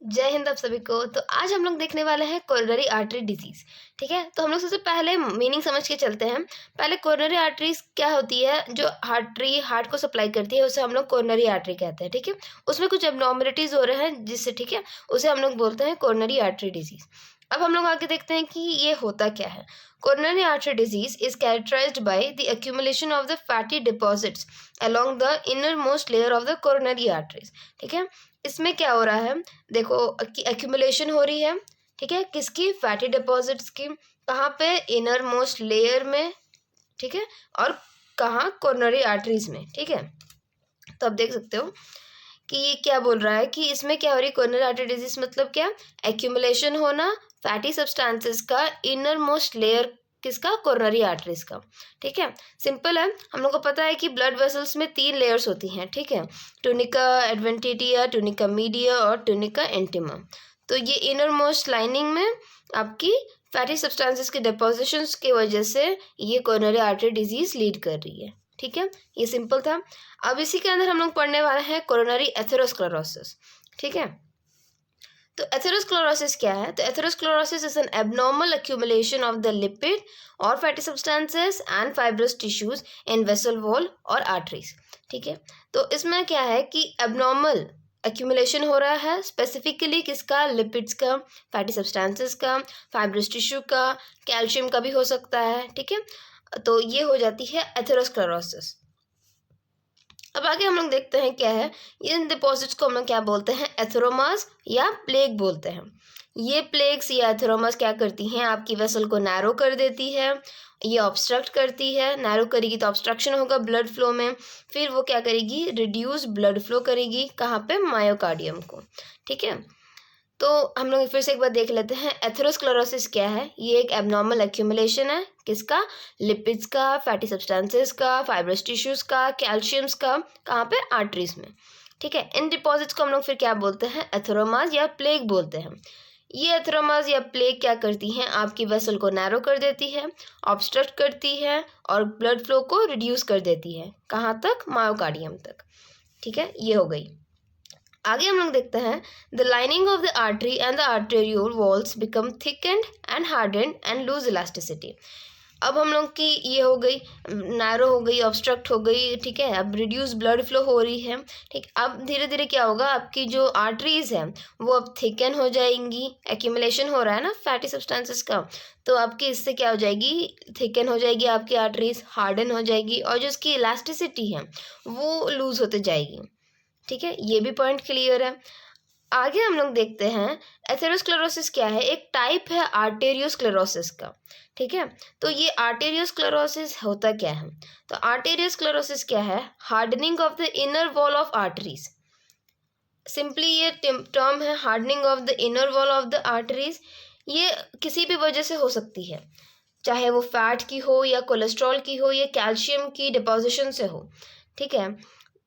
जय हिंद आप सभी को। तो आज हम लोग देखने वाले हैं कोरोनरी आर्टरी डिजीज। ठीक है, तो हम लोग सबसे पहले मीनिंग समझ के चलते हैं। पहले कोरोनरी आर्टरीज क्या होती है, जो हार्ट को सप्लाई करती है, उसे हम लोग कोरोनरी आर्टरी कहते हैं। ठीक है, उसमें कुछ एबनॉर्मलिटीज हो रहे हैं जिससे, ठीक है, उसे हम लोग बोलते हैं कोरोनरी आर्टरी डिजीज। अब हम लोग आगे देखते हैं कि ये होता क्या है। Coronary artery disease is characterised by the accumulation of the fatty deposits along the innermost layer of the coronary arteries। ठीक है, इसमें क्या हो रहा है, देखो कि एक्यूमुलेशन हो रही है। ठीक है, किसकी? फैटी डिपॉजिट्स की। कहाँ पे? इनर मोस्ट लेयर में। ठीक है, और कहाँ? कोरोनरी आर्टरीज में। ठीक है, तो आप देख सकते हो कि ये क्या बोल रहा है कि इसमें क्या हो रही है। कोरोनरी आर्टरी डिजीज मतलब क्या? एक्यूमुलेशन होना फैटी सब्सटेंसेस का इनर मोस्ट लेयर, किसका? कोरोनरी आर्टरीज का। ठीक है, सिंपल है। हम लोग को पता है कि ब्लड वेसल्स में 3 लेयर्स होती हैं। ठीक है, टूनिका एडवेंटिटिया, टूनिका मीडिया और टूनिका इंटीमा। तो ये इनर मोस्ट लाइनिंग में आपकी फैटी सब्सटेंसेस के डिपोजिशंस की वजह से ये कोरोनरी आर्टरी डिजीज लीड कर रही है। ठीक है, ये सिंपल था। अब इसी के अंदर हम लोग पढ़ने वाले हैं कोरोनरी एथेरोस्क्लेरोसिस। ठीक है, तो एथेरोस्क्लेरोसिस क्या है? तो atherosclerosis is an abnormal accumulation of the lipid और fatty substances and fibrous tissues in vessel wall और आर्टरीज। ठीक है, तो इसमें क्या है कि एबनॉर्मल एक्यूमुलेशन हो रहा है, स्पेसिफिकली किसका? लिपिड्स का, फैटी सब्सटेंसेस का, फाइब्रस टिश्यू का, कैल्शियम का भी हो सकता है। ठीक है, तो ये हो जाती है एथेरोस्क्लेरोसिस। अब आगे हम लोग देखते हैं क्या है। इन डिपॉजिट्स को हम लोग क्या बोलते हैं? एथेरोमास या प्लेग बोलते हैं। ये प्लेग्स या एथेरोमास क्या करती हैं? आपकी वेसल को नैरो कर देती है, ये ऑब्स्ट्रक्ट करती है। नैरो करेगी तो ऑब्स्ट्रक्शन होगा ब्लड फ्लो में, फिर वो क्या करेगी? रिड्यूस ब्लड फ्लो करेगी। कहाँ पे? मायोकार्डियम को। ठीक है, तो हम लोग फिर से एक बार देख लेते हैं एथेरोस्क्लेरोसिस क्या है। ये एक एबनॉर्मल एक्यूमुलेशन है, किसका? लिपिड्स का, फैटी सब्सटेंसेस का, फाइब्रस टिश्यूज का, कैल्शियम्स का। कहाँ पे? आर्टरीज में। ठीक है, इन डिपॉजिट्स को हम लोग फिर क्या बोलते हैं? एथेरोमास या प्लेग बोलते हैं। ये एथेरोमास या प्लेग क्या करती हैं? आपकी वेसल को नैरो कर देती है, ऑब्स्ट्रक्ट करती है और ब्लड फ्लो को रिड्यूस कर देती है। कहाँ तक? मायोकार्डियम तक। ठीक है, ये हो गई। आगे हम लोग देखते हैं the lining of the artery and the arteriole walls become thickened and hardened and lose elasticity. अब हम लोग की ये हो गई, नैरो हो गई, ऑब्स्ट्रक्ट हो गई। ठीक है, अब रिड्यूस ब्लड फ्लो हो रही है। ठीक, अब धीरे धीरे क्या होगा, आपकी जो आर्टरीज है वो अब थिकन हो जाएंगी। एक्यूमुलेशन हो रहा है ना फैटी सब्सटेंसेस का, तो आपकी इससे क्या हो जाएगी? थिकन हो जाएगी आपकी आर्टरीज, हार्डन हो जाएगी, और जो इसकी इलास्टिसिटी है वो लूज होते जाएगी। ठीक है, ये भी पॉइंट क्लियर है। आगे हम लोग देखते हैं एथेरोस्क्लेरोसिस क्या है। एक टाइप है आर्टेरियोस्क्लेरोसिस का। ठीक है, तो ये आर्टेरियोस्क्लेरोसिस होता क्या है? तो आर्टेरियोस्क्लेरोसिस क्या है? Hardening of the inner wall of arteries. Simply ये टर्म है, hardening of the inner wall of the arteries. ये किसी भी वजह से हो सकती है, चाहे वो फैट की हो या कोलेस्ट्रॉल की हो या कैल्शियम की डिपोजिशन से हो। ठीक है,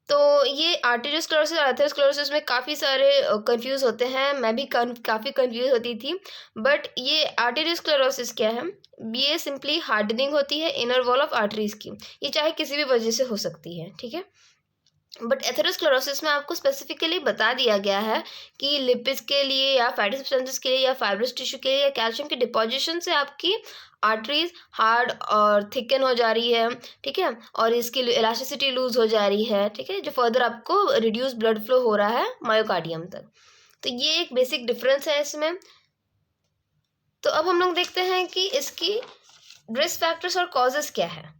तो ये आर्टेरियोस्क्लेरोसिस और एथेरोस्क्लेरोसिस में काफ़ी सारे कंफ्यूज होते हैं। मैं भी काफ़ी कंफ्यूज होती थी। बट ये आर्टेरियोस्क्लेरोसिस क्या है? ये सिंपली हार्डनिंग होती है इनर वॉल ऑफ आर्टरीज की। ये चाहे किसी भी वजह से हो सकती है। ठीक है, बट एथेरोस्क्लेरोसिस में आपको स्पेसिफिकली बता दिया गया है कि लिपिड्स के लिए या फैटी सब्सटेंसेस के लिए या फाइब्रस टिश्यू के लिए या कैल्शियम की डिपोजिशन से आपकी आर्टरीज हार्ड और थिकन हो जा रही है। ठीक है, और इसकी इलास्टिसिटी लूज हो जा रही है। ठीक है, जो फर्दर आपको रिड्यूस ब्लड फ्लो हो रहा है मायोकार्डियम तक। तो ये एक बेसिक डिफरेंस है इसमें। तो अब हम लोग देखते हैं कि इसकी रिस्क फैक्टर्स और कॉजेस क्या है।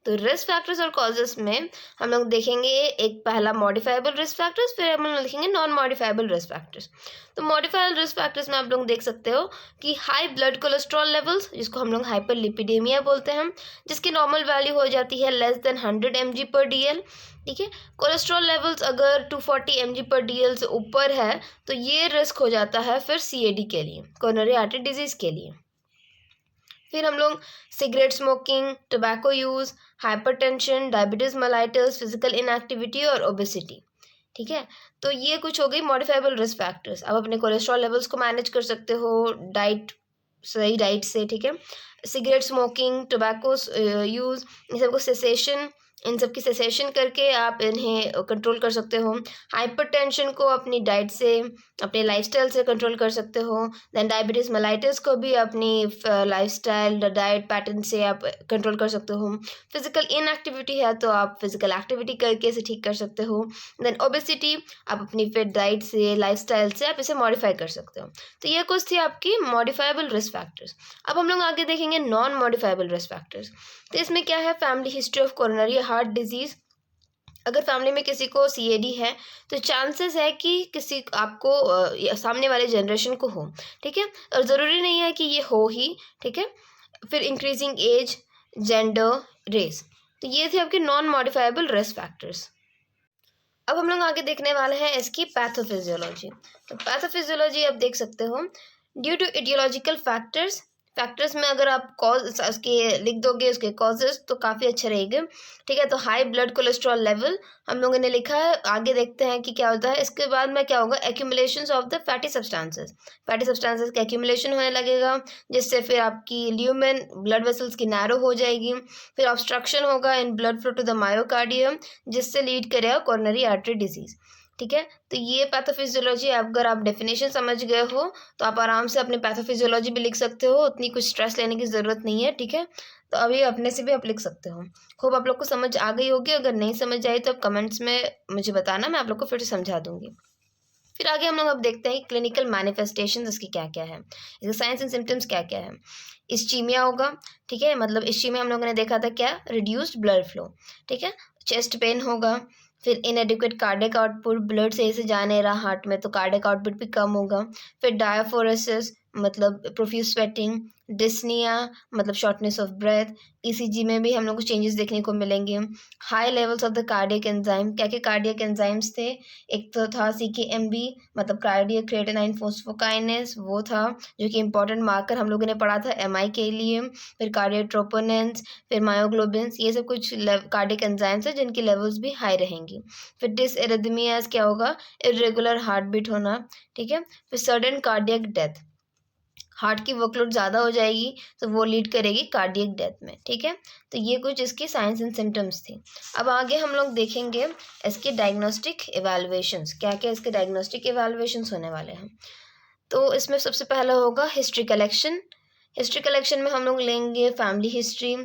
तो रिस्क फैक्टर्स और कॉजेस में हम लोग देखेंगे एक पहला मॉडिफाइबल रिस्क फैक्टर्स, फिर हम लोग देखेंगे नॉन मॉडिफाइबल रिस्क फैक्टर्स। तो मॉडिफाइबल रिस्क फैक्टर्स में आप लोग देख सकते हो कि हाई ब्लड कोलेस्ट्रॉल लेवल्स, जिसको हम लोग हाइपरलिपिडेमिया बोलते हैं, जिसकी नॉर्मल वैल्यू हो जाती है लेस देन 100 mg/dl। ठीक है, कोलेस्ट्रॉल लेवल्स अगर 240 mg/dl से ऊपर है तो ये रिस्क हो जाता है फिर CAD के लिए, कोरोनरी आर्टरी डिजीज के लिए। फिर हम लोग cigarette smoking, tobacco use, hypertension, diabetes mellitus, physical inactivity और ओबेसिटी। ठीक है, तो ये कुछ हो गई मॉडिफाइबल रिस्क फैक्टर्स। आप अपने कोलेस्ट्रॉल लेवल्स को मैनेज कर सकते हो डाइट, सही डाइट से। ठीक है, सिगरेट स्मोकिंग, टोबैको यूज़, ये सबको सेसेशन इन सब की सेसेशन करके आप इन्हें कंट्रोल कर सकते हो। हाइपरटेंशन को अपनी डाइट से, अपने लाइफस्टाइल से कंट्रोल कर सकते हो। देन डायबिटीज़ मेलाइटिस को भी अपनी लाइफस्टाइल डाइट पैटर्न से आप कंट्रोल कर सकते हो। फिजिकल इनएक्टिविटी है तो आप फिजिकल एक्टिविटी करके इसे ठीक कर सकते हो। देन ओबेसिटी, आप अपनी फिट डाइट से, लाइफस्टाइल से आप इसे मॉडिफाई कर सकते हो। तो ये कुछ थी आपकी मॉडिफाइबल रिस्क फैक्टर्स। अब हम लोग आगे देखेंगे नॉन मॉडिफाइबल रिस्क फैक्टर्स। तो इसमें क्या है, family history of coronary heart disease. अगर फैमिली में किसी को सीएडी है तो चांसेस है कि किसी आपको या सामने वाले जनरेशन को हो, ठीक है। और ज़रूरी नहीं है कि ये हो ही, ठीक है। फिर इंक्रीजिंग एज, जेंडर, रेस। तो ये थे आपके नॉन मॉडिफाइबल रिस्क फैक्टर्स। अब हम लोग आगे देखने वाले हैं इसकी पैथोफिजियोलॉजी। तो पैथोफिजियोलॉजी आप देख सकते हो, due to etiological factors. Factors में अगर आप कॉज उसके लिख दोगे, उसके कॉजेज, तो काफ़ी अच्छे रहेंगे, ठीक है। तो हाई ब्लड कोलेस्ट्रॉल लेवल हम लोगों ने लिखा है। आगे देखते हैं कि क्या होता है। इसके बाद में क्या होगा, accumulations of the fatty substances. Fatty substances का एक्यूमुलेशन होने लगेगा, जिससे फिर आपकी ल्यूमेन ब्लड वेसल्स की नैरो हो जाएगी। फिर ऑब्स्ट्रक्शन होगा in blood flow to the myocardium, जिससे लीड करेगा कोरोनरी आर्टरी डिजीज़, ठीक है। तो ये पैथोफिजियोलॉजी, अगर आप डेफिनेशन समझ गए हो तो आप आराम से अपने पैथोफिजियोलॉजी भी लिख सकते हो, उतनी कुछ स्ट्रेस लेने की ज़रूरत नहीं है, ठीक है। तो अभी अपने से भी आप लिख सकते हो। खूब आप लोग को समझ आ गई होगी। अगर नहीं समझ आई तो आप कमेंट्स में मुझे बताना, मैं आप लोग को फिर से समझा दूंगी। फिर आगे हम लोग अब देखते हैं क्लिनिकल मैनिफेस्टेशंस इसकी क्या क्या है, इसके साइंस एंड सिम्टम्स क्या क्या है। इस्चीमिया होगा, ठीक है। मतलब इस्चीमिया हम लोगों ने देखा था क्या, रिड्यूस्ड ब्लड फ्लो, ठीक है। चेस्ट पेन होगा। फिर इनएडिक्वेट कार्डियक आउटपुट, ब्लड सही से जा नहीं रहा हार्ट में तो कार्डियक आउटपुट भी कम होगा। फिर डायफोरेसिस, मतलब प्रोफ्यूज स्वेटिंग। डिस्निया, मतलब शॉर्टनेस ऑफ ब्रेथ। ईसीजी में भी हम लोग को चेंजेस देखने को मिलेंगे। High levels of the cardiac enzyme, क्या क्या कार्डियक एंजाइम्स थे, एक तो था CKMB, मतलब कार्डियक क्रिएटिनाइन फोस्फोकाइनेस, वो था जो कि इंपॉर्टेंट मार्कर हम लोगों ने पढ़ा था MI के लिए। फिर कार्डियक ट्रोपोनेंस, फिर मायोग्लोबिन्स, ये सब कुछ कार्डियक एंजाइम्स है जिनकी लेवल्स भी हाई रहेंगी। फिर डिसएरिथमियाज क्या होगा, इरेगुलर हार्ट बीट होना, ठीक है। फिर सडन कार्डियक डेथ, हार्ट की वर्कलोड ज़्यादा हो जाएगी तो वो लीड करेगी कार्डियक डेथ में, ठीक है। तो ये कुछ इसकी साइंस एंड सिम्टम्स थी। अब आगे हम लोग देखेंगे इसके डायग्नोस्टिक इवैल्यूएशंस, क्या क्या इसके डायग्नोस्टिक इवैल्यूएशंस होने वाले हैं। तो इसमें सबसे पहला होगा हिस्ट्री कलेक्शन। हिस्ट्री कलेक्शन में हम लोग लेंगे family history,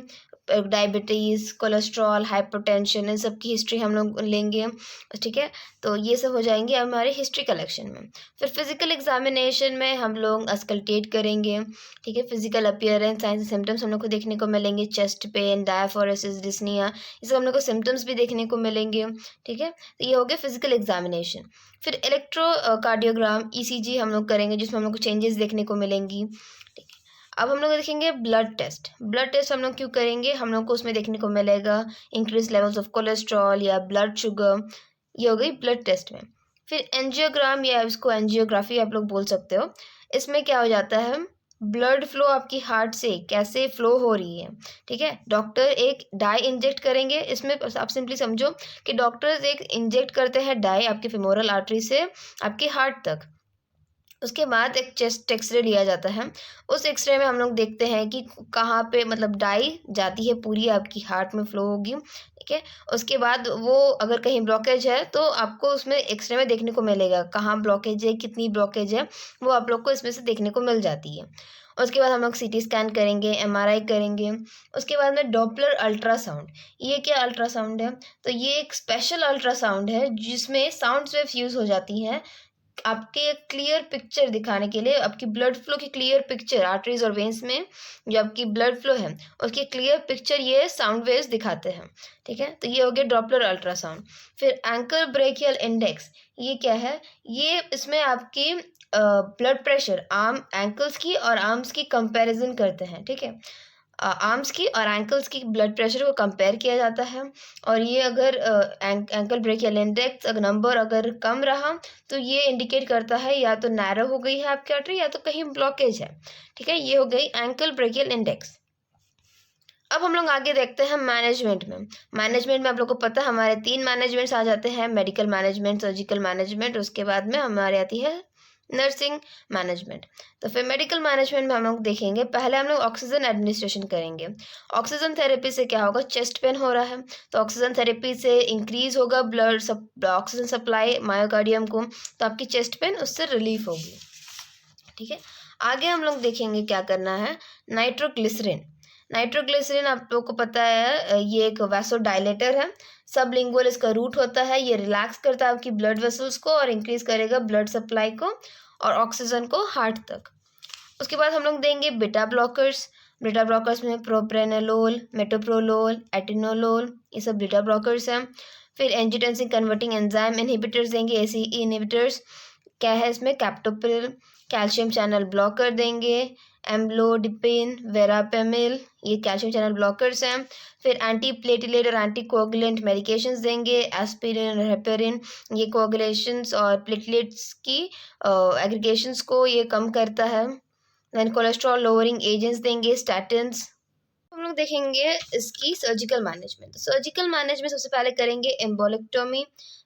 diabetes, cholesterol, hypertension, इन सब की हिस्ट्री हम लोग लेंगे, ठीक है। तो ये सब हो जाएंगे हमारे हिस्ट्री कलेक्शन में। फिर फिजिकल एग्जामिनेशन में हम लोग अस्कल्टेट करेंगे, ठीक है। फिजिकल अपीयरेंस, साइंस सिम्टम्स हम लोग को देखने को मिलेंगे, चेस्ट पेन, डायफोरेसिस, डिस्निया, ये सब हम लोग को सिम्टम्स भी देखने को मिलेंगे, ठीक है। तो ये हो गया फिजिकल एग्जामिनेशन। फिर इलेक्ट्रोकार्डियोग्राम, ECG हम लोग करेंगे, जिसमें हम लोग को चेंजेस देखने को मिलेंगी, ठीक है। अब हम लोग देखेंगे ब्लड टेस्ट। ब्लड टेस्ट हम लोग क्यों करेंगे, हम लोग को उसमें देखने को मिलेगा इंक्रीज लेवल्स ऑफ कोलेस्ट्रॉल या ब्लड शुगर, ये हो गई ब्लड टेस्ट में। फिर एंजियोग्राम या इसको एंजियोग्राफी आप लोग बोल सकते हो। इसमें क्या हो जाता है, ब्लड फ्लो आपकी हार्ट से कैसे फ्लो हो रही है, ठीक है। डॉक्टर एक डाई इंजेक्ट करेंगे, इसमें आप सिंपली समझो कि डॉक्टर्स एक इंजेक्ट करते हैं डाई आपके फेमोरल आर्टरी से आपके हार्ट तक। उसके बाद एक चेस्ट एक्सरे लिया जाता है। उस एक्सरे में हम लोग देखते हैं कि कहाँ पे मतलब डाई जाती है पूरी आपकी हार्ट में फ्लो होगी, ठीक है। उसके बाद वो अगर कहीं ब्लॉकेज है तो आपको उसमें एक्सरे में देखने को मिलेगा कहाँ ब्लॉकेज है, कितनी ब्लॉकेज है, वो आप लोग को इसमें से देखने को मिल जाती है। उसके बाद हम लोग CT स्कैन करेंगे, MRI करेंगे। उसके बाद में डॉपलर अल्ट्रासाउंड। ये क्या अल्ट्रासाउंड है, तो ये एक स्पेशल अल्ट्रासाउंड है जिसमें साउंड वेव्स यूज़ हो जाती हैं आपके एक क्लियर पिक्चर दिखाने के लिए, आपकी ब्लड फ्लो की क्लियर पिक्चर, आर्टरीज और वेन्स में जो आपकी ब्लड फ्लो है उसकी क्लियर पिक्चर ये साउंड वेव्स दिखाते हैं, ठीक है। तो ये हो गया डॉपलर अल्ट्रासाउंड। फिर एंकल ब्रेकियल इंडेक्स, ये क्या है, ये इसमें आपकी ब्लड प्रेशर आर्म एंकल्स की और आर्म्स की कंपैरिजन करते हैं, ठीक है। आर्म्स की और एंकल्स की ब्लड प्रेशर को कंपेयर किया जाता है। और ये अगर एंकल ब्रेकियल इंडेक्स अगर नंबर अगर कम रहा तो ये इंडिकेट करता है या तो नैरो हो गई है आपकी आर्टरी या तो कहीं ब्लॉकेज है, ठीक है। ये हो गई एंकल ब्रेकियल इंडेक्स। अब हम लोग आगे देखते हैं मैनेजमेंट में। मैनेजमेंट में आप लोग को पता है हमारे 3 मैनेजमेंट्स आ जाते हैं, मेडिकल मैनेजमेंट, सर्जिकल मैनेजमेंट, उसके बाद में हमारे आती है नर्सिंग मैनेजमेंट। तो फिर मेडिकल मैनेजमेंट में हम लोग देखेंगे, पहले हम लोग ऑक्सीजन एडमिनिस्ट्रेशन करेंगे। ऑक्सीजन थेरेपी से क्या होगा, चेस्ट पेन हो रहा है तो ऑक्सीजन थेरेपी से इंक्रीज होगा ऑक्सीजन सप्लाई मायोकार्डियम को, तो आपकी चेस्ट पेन उससे रिलीफ होगी। ठीक है, आगे हम लोग देखेंगे क्या करना है, नाइट्रोग्लिसरीन। नाइट्रोग्लिसरीन आप लोग को पता है ये एक वैसोडाइलेटर है, सबलिंगुअल इसका रूट होता है, ये रिलैक्स करता है आपकी ब्लड वेसल्स को और इंक्रीज करेगा ब्लड सप्लाई को और ऑक्सीजन को हार्ट तक। उसके बाद हम लोग देंगे बीटा ब्लॉकर्स। बीटा ब्लॉकर्स में प्रोप्रेनोलोल, मेटोप्रोलोल, एटिनोलोल, ये सब बीटा ब्लॉकर्स हैं। फिर एंजियोटेंसिन कन्वर्टिंग एंजाइम इनहिबिटर्स देंगे, एसीई इनहिबिटर्स। क्या है इसमें, कैप्टोप्रिल। कैल्शियम चैनल ब्लॉकर देंगे, एम्लोडिपिन, वेरापेमिल, ये कैल्शियम चैनल ब्लॉकर्स हैं। फिर एंटी प्लेटलेट और एंटी कोगुलेंट मेडिकेशंस देंगे, एस्पिरिन, हेपेरिन, ये कोगुलेशंस और प्लेटलेट्स की एग्रीगेशंस को ये कम करता है। देन कोलेस्ट्रॉल लोअरिंग एजेंट्स देंगे, स्टैटिन्स। हम लोग देखेंगे इसकी सर्जिकल मैनेजमेंट। तो सर्जिकल मैनेजमेंट सबसे पहले करेंगे एम्बोलेक्टोमी,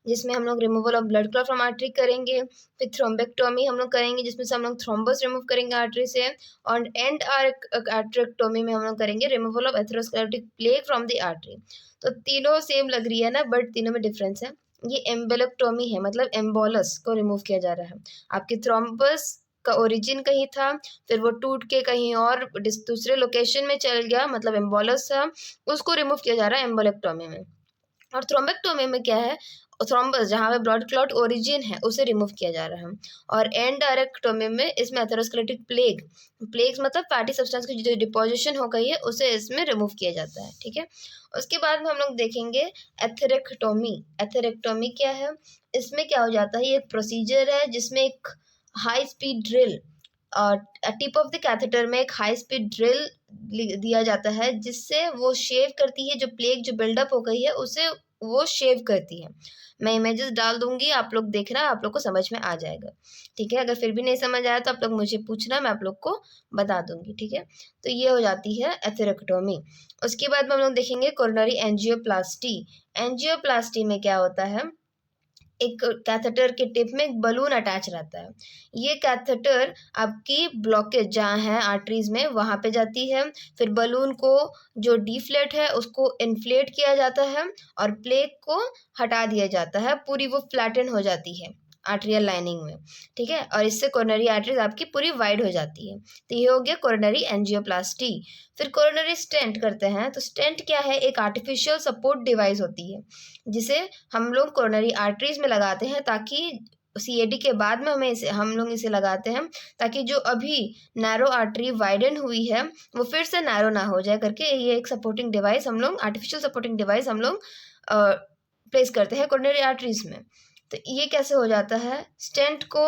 जिसमें हम लोग removal of blood clot from artery करेंगे। फिर थ्रोम्बेक्टोमी हम लोग करेंगे, जिसमें से हम लोग थ्रोम्बस रिमूव करेंगे आर्टरी से। और एंड आर्टरेक्टोमी में हम लोग करेंगे removal of atherosclerotic plague from the artery. तो तीनों सेम लग रही है ना, बट तीनों में डिफरेंस है। ये एम्बोलेक्टोमी है, मतलब एम्बोलस को रिमूव किया जा रहा है। आपके थ्रोम्बस का ओरिजिन कहीं था, फिर वो टूट के कहीं और दूसरे लोकेशन में चल गया, मतलब एम्बोलस था, उसको रिमूव किया जा रहा है एम्बोलेक्टोमी में। और थ्रोम्बेक्टोमी में क्या है, थ्रोम्बस जहाँ पे ब्लड क्लॉट ओरिजिन है उसे रिमूव किया जा रहा है। और एंडायरेक्टोमी में इसमें एथेरोस्क्लेरोटिक प्लेग्स मतलब फैटी सब्सटेंस की जो डिपोजिशन हो गई है उसे इसमें रिमूव किया जाता है। ठीक है, उसके बाद में हम लोग देखेंगे एथेरेक्टोमी। एथेरेक्टोमी क्या है, इसमें क्या हो जाता है, ये एक प्रोसीजर है जिसमें एक हाई स्पीड ड्रिल और टिप ऑफ द कैथेटर में एक हाई स्पीड ड्रिल दिया जाता है, जिससे वो शेव करती है, जो प्लेग जो बिल्डअप हो गई है उसे वो शेव करती है। मैं इमेजेस डाल दूंगी, आप लोग देखना, आप लोग को समझ में आ जाएगा। ठीक है, अगर फिर भी नहीं समझ आया तो आप लोग मुझे पूछना, मैं आप लोग को बता दूंगी। ठीक है, तो ये हो जाती है एथेरेक्टोमी। उसके बाद में हम लोग देखेंगे कोरोनरी एंजियोप्लास्टी। एंजियोप्लास्टी में क्या होता है, एक कैथेटर के टिप में एक बलून अटैच रहता है। ये कैथेटर आपकी ब्लॉकेज जहाँ है आर्टरीज में वहाँ पे जाती है, फिर बलून को जो डिफ्लेट है उसको इन्फ्लेट किया जाता है और प्लेग को हटा दिया जाता है, पूरी वो फ्लैटन हो जाती है आर्टेरियल लाइनिंग में। ठीक है, और इससे कोरोनरी आर्टरीज आपकी पूरी वाइड हो जाती है। तो ये हो गया कोरोनरी एंजियोप्लास्टी। फिर कोरोनरी स्टेंट करते हैं। तो स्टेंट क्या है, एक आर्टिफिशियल सपोर्ट डिवाइस होती है जिसे हम लोग कोरोनरी आर्टरीज में लगाते हैं, ताकि सीएडी के बाद में हम लोग इसे लगाते हैं ताकि जो अभी नैरो आर्टरी वाइडन हुई है वो फिर से नैरो ना हो जाए करके, ये एक सपोर्टिंग डिवाइस हम लोग, आर्टिफिशियल सपोर्टिंग डिवाइस हम लोग प्लेस करते हैं कोरोनरी आर्टरीज में। तो ये कैसे हो जाता है, स्टेंट को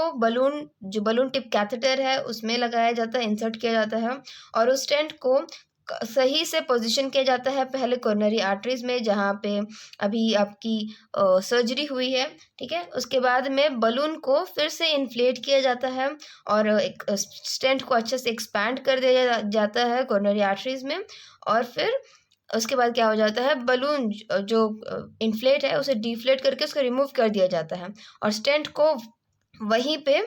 जो बलून टिप कैथेटर है उसमें लगाया जाता है, इंसर्ट किया जाता है और उस स्टेंट को सही से पोजीशन किया जाता है पहले कोरोनरी आर्टरीज में जहाँ पे अभी आपकी सर्जरी हुई है। ठीक है, उसके बाद में बलून को फिर से इन्फ्लेट किया जाता है और एक स्टेंट को अच्छे से एक्सपैंड कर दिया जाता है कोरोनरी आर्टरीज में। और फिर उसके बाद क्या हो जाता है, बलून जो इन्फ्लेट है उसे डिफ्लेट करके उसको रिमूव कर दिया जाता है और स्टेंट को वहीं पे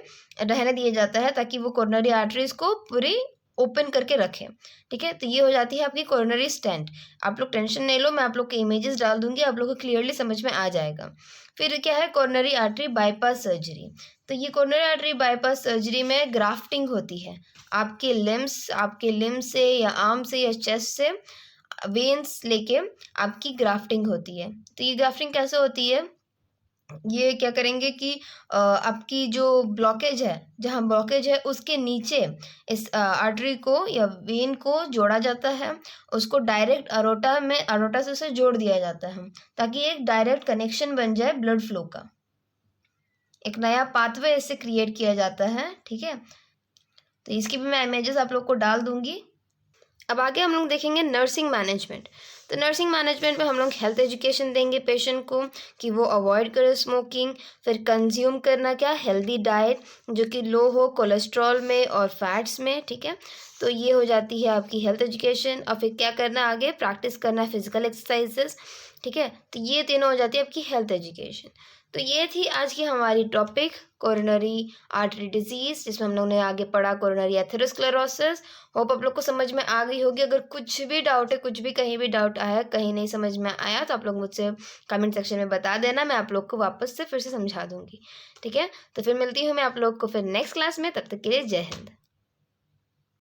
रहने दिया जाता है ताकि वो कोरोनरी आर्टरीज को पूरी ओपन करके रखें। ठीक है, तो ये हो जाती है आपकी कोरोनरी स्टेंट। आप लोग टेंशन नहीं लो, मैं आप लोग के इमेजेस डाल दूंगी, आप लोग को क्लियरली समझ में आ जाएगा। फिर क्या है, कोरोनरी आर्टरी बाईपास सर्जरी। तो ये कोरोनरी आर्टरी बाईपास सर्जरी में ग्राफ्टिंग होती है आपके लिम्स से या आर्म से या चेस्ट से वेन्स लेके आपकी ग्राफ्टिंग होती है। तो ये ग्राफ्टिंग कैसे होती है, ये क्या करेंगे कि आपकी जो ब्लॉकेज है, जहाँ ब्लॉकेज है उसके नीचे इस आर्टरी को या वेन को जोड़ा जाता है, उसको डायरेक्ट अरोटा से उसे जोड़ दिया जाता है ताकि एक डायरेक्ट कनेक्शन बन जाए ब्लड फ्लो का, एक नया पाथवे इससे क्रिएट किया जाता है। ठीक है, तो इसकी भी मैं इमेजेस आप लोग को डाल दूंगी। अब आगे हम लोग देखेंगे नर्सिंग मैनेजमेंट। तो नर्सिंग मैनेजमेंट में हम लोग हेल्थ एजुकेशन देंगे पेशेंट को कि वो अवॉइड करे स्मोकिंग, फिर कंज्यूम करना क्या, हेल्दी डाइट जो कि लो हो कोलेस्ट्रॉल में और फैट्स में। ठीक है, तो ये हो जाती है आपकी हेल्थ एजुकेशन। और फिर क्या करना आगे, प्रैक्टिस करना फिजिकल एक्सरसाइजेस। ठीक है, तो ये तीनों हो जाती है आपकी हेल्थ एजुकेशन। तो ये थी आज की हमारी टॉपिक कोरोनरी आर्टरी डिजीज़, जिसमें हम लोगों ने आगे पढ़ा कोरोनरी एथेरोस्क्लेरोसिस। होप आप लोग को समझ में आ गई होगी। अगर कुछ भी डाउट है, कुछ भी कहीं भी डाउट आया, कहीं नहीं समझ में आया, तो आप लोग मुझसे कमेंट सेक्शन में बता देना, मैं आप लोग को वापस से फिर से समझा दूँगी। ठीक है, तो फिर मिलती हूँ मैं आप लोग को फिर नेक्स्ट क्लास में। तब तक के लिए जय हिंद।